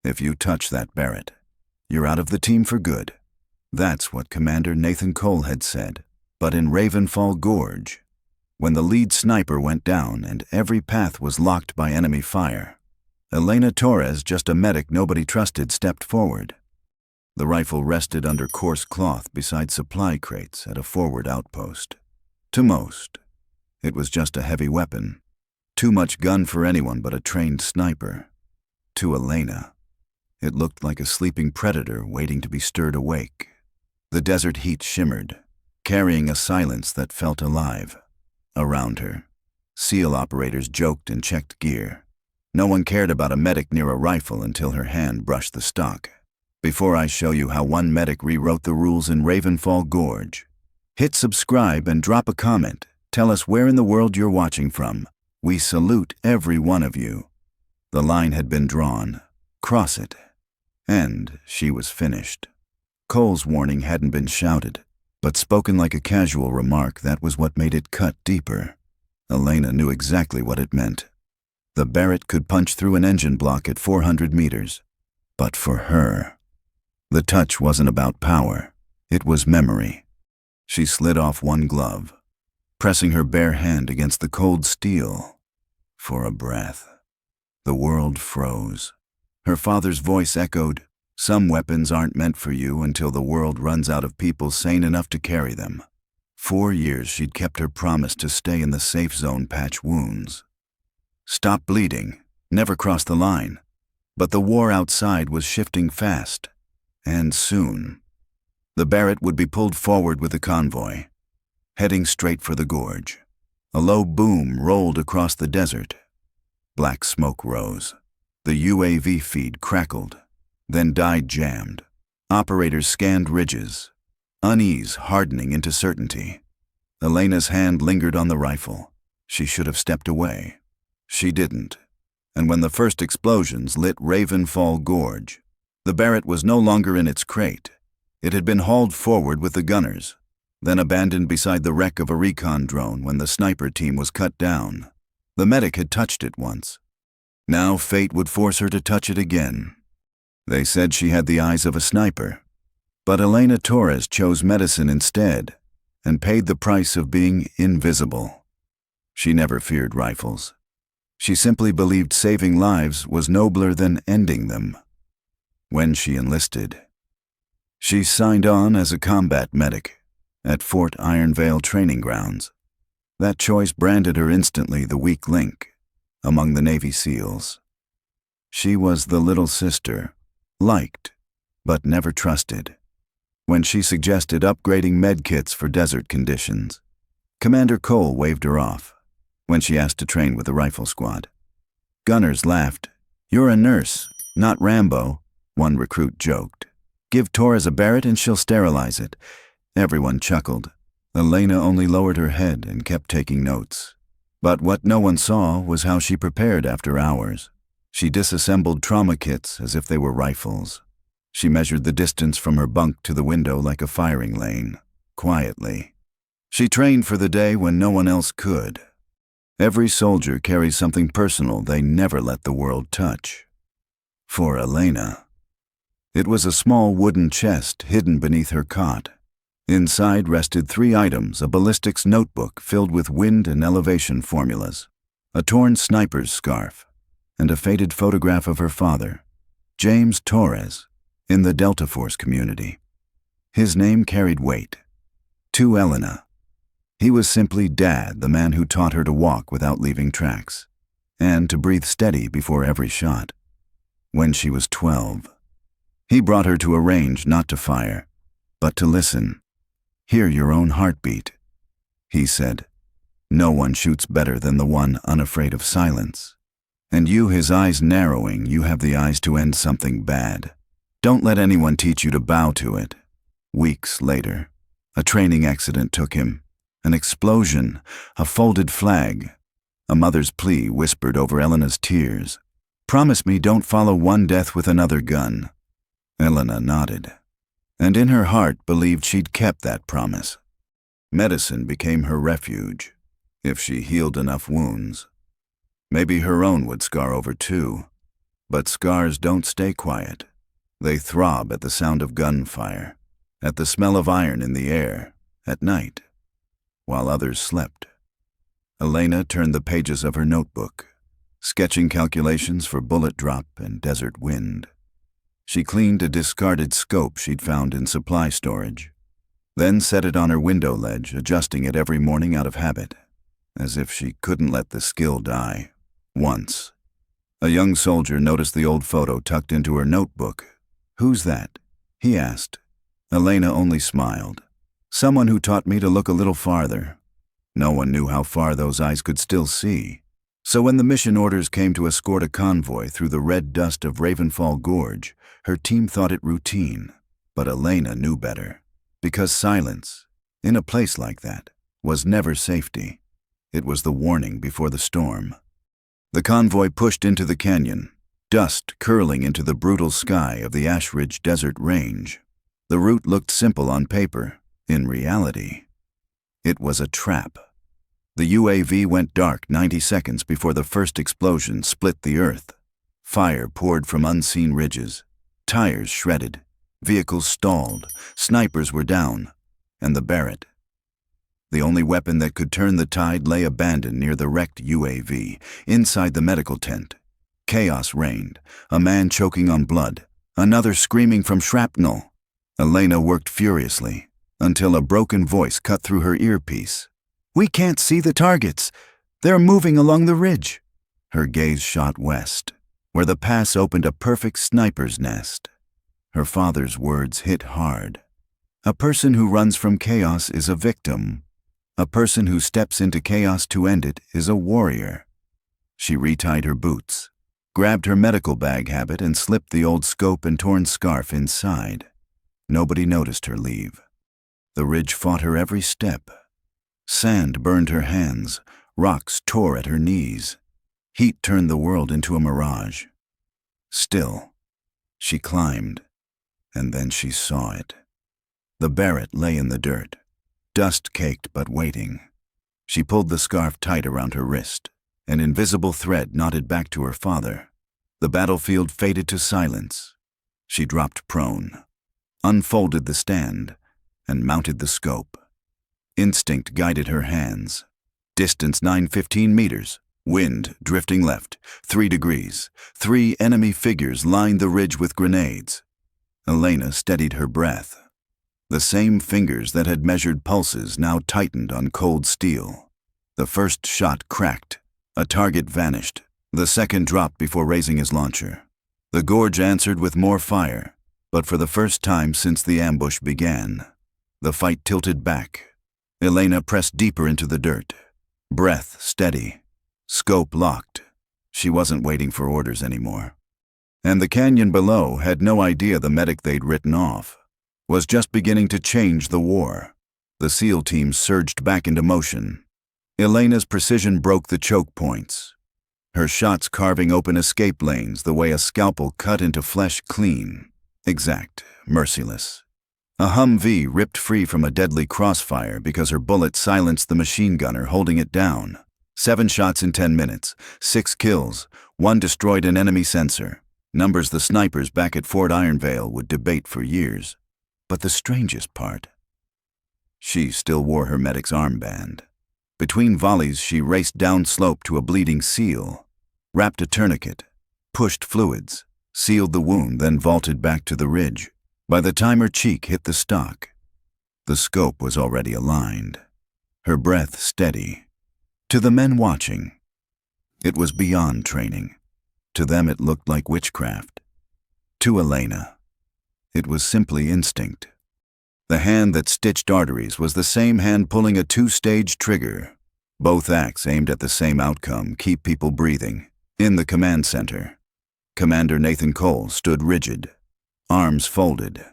If you touch that Barrett, you're out of the team for good. That's what Commander Nathan Cole had said. But in Ravenfall Gorge, when the lead sniper went down and every path was locked by enemy fire, Elena Torres, just a medic nobody trusted, stepped forward. The rifle rested under coarse cloth beside supply crates at a forward outpost. To most, it was just a heavy weapon. Too much gun for anyone but a trained sniper. To Elena, it looked like a sleeping predator waiting to be stirred awake. The desert heat shimmered, carrying a silence that felt alive. Around her, SEAL operators joked and checked gear. No one cared about a medic near a rifle until her hand brushed the stock. Before I show you how one medic rewrote the rules in Ravenfall Gorge, hit subscribe and drop a comment. Tell us where in the world you're watching from. We salute every one of you. The line had been drawn. Cross it. And she was finished. Cole's warning hadn't been shouted, but spoken like a casual remark. That was what made it cut deeper. Elena knew exactly what it meant. The Barrett could punch through an engine block at 400 meters. But for her, the touch wasn't about power. It was memory. She slid off one glove, pressing her bare hand against the cold steel. For a breath, the world froze. Her father's voice echoed, "Some weapons aren't meant for you until the world runs out of people sane enough to carry them." 4 years she'd kept her promise to stay in the safe zone, patch wounds, stop bleeding, never cross the line. But the war outside was shifting fast, and soon, the Barrett would be pulled forward with the convoy, heading straight for the gorge. A low boom rolled across the desert. Black smoke rose. The UAV feed crackled, then died jammed. Operators scanned ridges, unease hardening into certainty. Elena's hand lingered on the rifle. She should have stepped away. She didn't. And when the first explosions lit Ravenfall Gorge, the Barrett was no longer in its crate. It had been hauled forward with the gunners, then abandoned beside the wreck of a recon drone when the sniper team was cut down. The medic had touched it once. Now fate would force her to touch it again. They said she had the eyes of a sniper, but Elena Torres chose medicine instead and paid the price of being invisible. She never feared rifles. She simply believed saving lives was nobler than ending them. When she enlisted, she signed on as a combat medic at Fort Ironvale training grounds. That choice branded her instantly the weak link among the Navy SEALs. She was the little sister, liked, but never trusted. When she suggested upgrading medkits for desert conditions, Commander Cole waved her off. When she asked to train with the rifle squad, gunners laughed. "You're a nurse, not Rambo," one recruit joked. "Give Torres a Barrett and she'll sterilize it." Everyone chuckled. Elena only lowered her head and kept taking notes. But what no one saw was how she prepared after hours. She disassembled trauma kits as if they were rifles. She measured the distance from her bunk to the window like a firing lane, quietly. She trained for the day when no one else could. Every soldier carries something personal they never let the world touch. For Elena, it was a small wooden chest hidden beneath her cot. Inside rested 3 items: a ballistics notebook filled with wind and elevation formulas, a torn sniper's scarf, and a faded photograph of her father, James Torres, in the Delta Force community. His name carried weight. To Elena, he was simply Dad, the man who taught her to walk without leaving tracks, and to breathe steady before every shot. When she was 12, he brought her to a range not to fire, but to listen. "Hear your own heartbeat," he said. "No one shoots better than the one unafraid of silence. And you," his eyes narrowing, "you have the eyes to end something bad. Don't let anyone teach you to bow to it." Weeks later, a training accident took him. An explosion, a folded flag. A mother's plea whispered over Elena's tears. "Promise me don't follow one death with another gun." Elena nodded, and in her heart believed she'd kept that promise. Medicine became her refuge. If she healed enough wounds, maybe her own would scar over too. But scars don't stay quiet. They throb at the sound of gunfire, at the smell of iron in the air, at night, while others slept. Elena turned the pages of her notebook, sketching calculations for bullet drop and desert wind. She cleaned a discarded scope she'd found in supply storage, then set it on her window ledge, adjusting it every morning out of habit, as if she couldn't let the skill die. Once, a young soldier noticed the old photo tucked into her notebook. "Who's that?" he asked. Elena only smiled. "Someone who taught me to look a little farther." No one knew how far those eyes could still see. So when the mission orders came to escort a convoy through the red dust of Ravenfall Gorge, her team thought it routine. But Elena knew better, because silence, in a place like that, was never safety. It was the warning before the storm. The convoy pushed into the canyon, dust curling into the brutal sky of the Ash Ridge Desert Range. The route looked simple on paper. In reality, it was a trap. The UAV went dark 90 seconds before the first explosion split the earth. Fire poured from unseen ridges. Tires shredded. Vehicles stalled. Snipers were down. And the Barrett, the only weapon that could turn the tide, lay abandoned near the wrecked UAV, inside the medical tent. Chaos reigned, a man choking on blood, another screaming from shrapnel. Elena worked furiously, until a broken voice cut through her earpiece. "We can't see the targets. They're moving along the ridge." Her gaze shot west, where the pass opened a perfect sniper's nest. Her father's words hit hard. A person who runs from chaos is a victim. A person who steps into chaos to end it is a warrior. She retied her boots, grabbed her medical bag habit, and slipped the old scope and torn scarf inside. Nobody noticed her leave. The ridge fought her every step. Sand burned her hands, rocks tore at her knees. Heat turned the world into a mirage. Still, she climbed, and then she saw it. The Barrett lay in the dirt, dust-caked but waiting. She pulled the scarf tight around her wrist. An invisible thread knotted back to her father. The battlefield faded to silence. She dropped prone, unfolded the stand, and mounted the scope. Instinct guided her hands. Distance 915 meters. Wind drifting left, 3 degrees. 3 enemy figures lined the ridge with grenades. Elena steadied her breath. The same fingers that had measured pulses now tightened on cold steel. The first shot cracked. A target vanished. The second dropped before raising his launcher. The gorge answered with more fire, but for the first time since the ambush began, the fight tilted back. Elena pressed deeper into the dirt. Breath steady. Scope locked. She wasn't waiting for orders anymore. And the canyon below had no idea the medic they'd written off was just beginning to change the war. The SEAL team surged back into motion. Elena's precision broke the choke points, her shots carving open escape lanes the way a scalpel cut into flesh, clean, exact, merciless. A Humvee ripped free from a deadly crossfire because her bullet silenced the machine gunner holding it down. 7 shots in 10 minutes, 6 kills, 1 destroyed an enemy sensor. Numbers the snipers back at Fort Ironvale would debate for years. But the strangest part, she still wore her medic's armband. Between volleys, she raced down slope to a bleeding SEAL, wrapped a tourniquet, pushed fluids, sealed the wound, then vaulted back to the ridge. By the time her cheek hit the stock, the scope was already aligned, her breath steady. To the men watching, it was beyond training. To them it looked like witchcraft. To Elena, it was simply instinct. The hand that stitched arteries was the same hand pulling a 2-stage trigger. Both acts aimed at the same outcome: keep people breathing. In the command center, Commander Nathan Cole stood rigid, arms folded,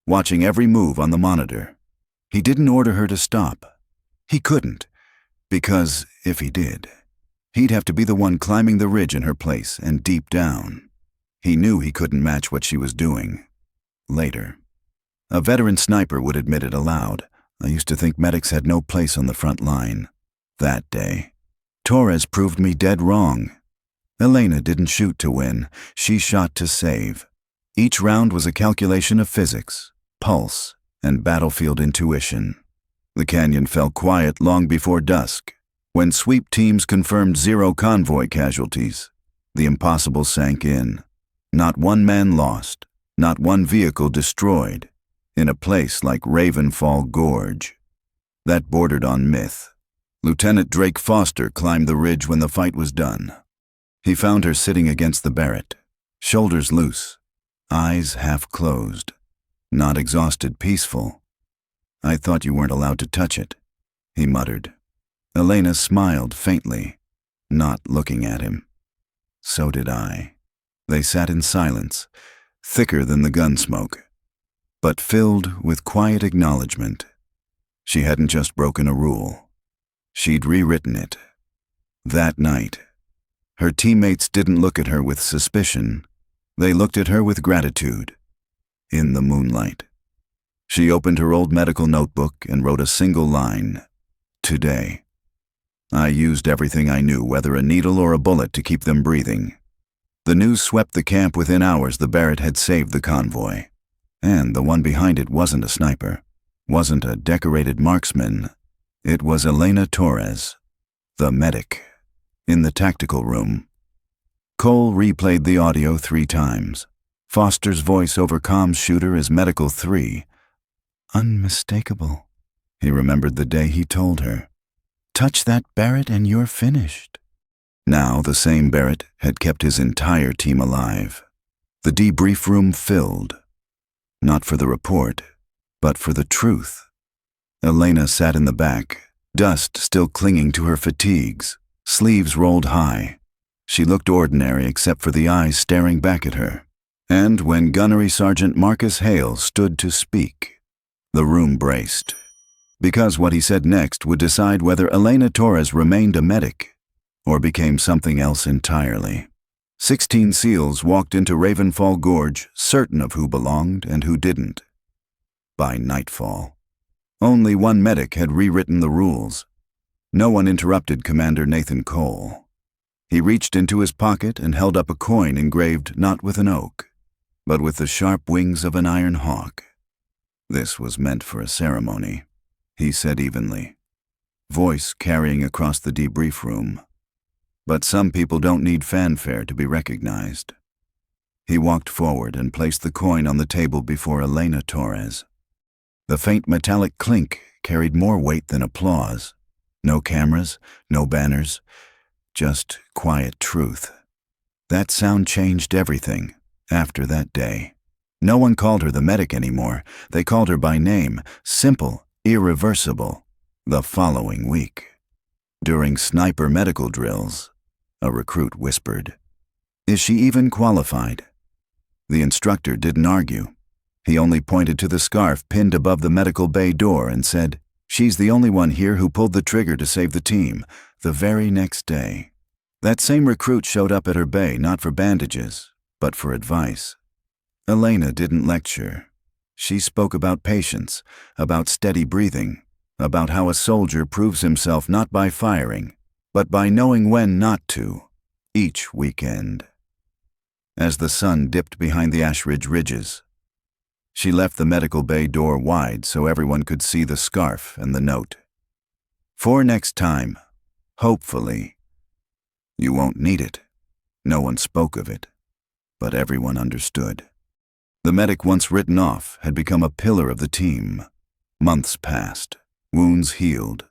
watching every move on the monitor. He didn't order her to stop. He couldn't, because if he did, he'd have to be the one climbing the ridge in her place, and deep down, he knew he couldn't match what she was doing. Later, a veteran sniper would admit it aloud. "I used to think medics had no place on the front line. That day, Torres proved me dead wrong." Elena didn't shoot to win, she shot to save. Each round was a calculation of physics, pulse, and battlefield intuition. The canyon fell quiet long before dusk. When sweep teams confirmed 0 convoy casualties, the impossible sank in. Not one man lost, not one vehicle destroyed, in a place like Ravenfall Gorge. That bordered on myth. Lieutenant Drake Foster climbed the ridge when the fight was done. He found her sitting against the Barrett, shoulders loose, eyes half closed, not exhausted, peaceful. "I thought you weren't allowed to touch it," he muttered. Elena smiled faintly, not looking at him. So did I. They sat in silence, thicker than the gun smoke, but filled with quiet acknowledgement. She hadn't just broken a rule. She'd rewritten it. That night, her teammates didn't look at her with suspicion. They looked at her with gratitude. In the moonlight, she opened her old medical notebook and wrote a single line. "Today, I used everything I knew, whether a needle or a bullet, to keep them breathing." The news swept the camp. Within hours, the Barrett had saved the convoy. And the one behind it wasn't a sniper, wasn't a decorated marksman. It was Elena Torres, the medic, in the tactical room. Cole replayed the audio 3 times. Foster's voice over comms shooter as Medical 3. Unmistakable. He remembered the day he told her, "Touch that Barrett and you're finished." Now the same Barrett had kept his entire team alive. The debrief room filled, not for the report, but for the truth. Elena sat in the back, dust still clinging to her fatigues, sleeves rolled high. She looked ordinary except for the eyes staring back at her. And when Gunnery Sergeant Marcus Hale stood to speak, the room braced. Because what he said next would decide whether Elena Torres remained a medic or became something else entirely. 16 SEALs walked into Ravenfall Gorge, certain of who belonged and who didn't. By nightfall, only one medic had rewritten the rules. No one interrupted Commander Nathan Cole. He reached into his pocket and held up a coin engraved not with an oak, but with the sharp wings of an iron hawk. "This was meant for a ceremony," he said evenly, voice carrying across the debrief room. "But some people don't need fanfare to be recognized." He walked forward and placed the coin on the table before Elena Torres. The faint metallic clink carried more weight than applause. No cameras, no banners, just quiet truth. That sound changed everything after that day. No one called her the medic anymore. They called her by name, simple, irreversible. The following week, during sniper medical drills, a recruit whispered, "Is she even qualified?" The instructor didn't argue. He only pointed to the scarf pinned above the medical bay door and said, "She's the only one here who pulled the trigger to save the team." The very next day, that same recruit showed up at her bay, not for bandages, but for advice. Elena didn't lecture. She spoke about patience, about steady breathing, about how a soldier proves himself not by firing, but by knowing when not to, each weekend. As the sun dipped behind the Ashridge ridges, she left the medical bay door wide so everyone could see the scarf and the note. "For next time, hopefully. You won't need it." No one spoke of it, but everyone understood. The medic, once written off, had become a pillar of the team. Months passed, wounds healed,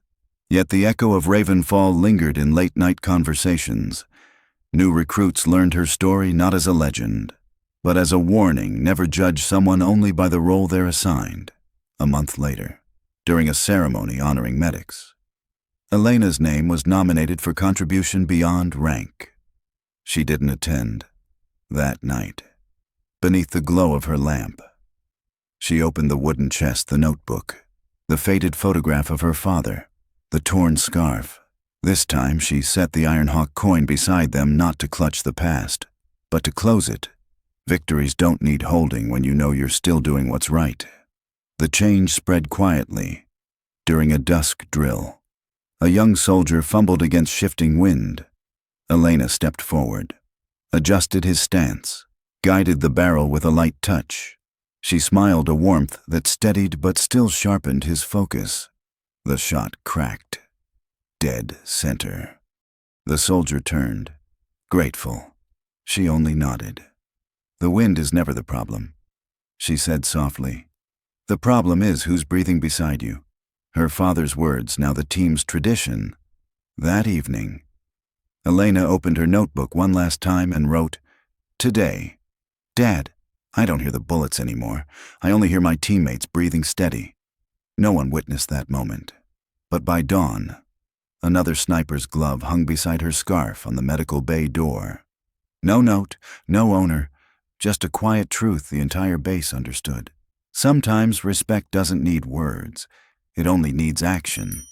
yet the echo of Ravenfall lingered in late-night conversations. New recruits learned her story not as a legend, but as a warning: never judge someone only by the role they're assigned. A month later, during a ceremony honoring medics, Elena's name was nominated for contribution beyond rank. She didn't attend. That night, beneath the glow of her lamp, she opened the wooden chest, the notebook, the faded photograph of her father, the torn scarf. This time she set the Ironhawk coin beside them, not to clutch the past, but to close it. Victories don't need holding when you know you're still doing what's right. The change spread quietly. During a dusk drill, a young soldier fumbled against shifting wind. Elena stepped forward, adjusted his stance, guided the barrel with a light touch. She smiled a warmth that steadied but still sharpened his focus. The shot cracked. Dead center. The soldier turned, grateful. She only nodded. "The wind is never the problem," she said softly. "The problem is who's breathing beside you." Her father's words, now the team's tradition. That evening, Elena opened her notebook one last time and wrote, "Today, Dad, I don't hear the bullets anymore. I only hear my teammates breathing steady." No one witnessed that moment. But by dawn, another sniper's glove hung beside her scarf on the medical bay door. No note, no owner, just a quiet truth the entire base understood. Sometimes respect doesn't need words, it only needs action.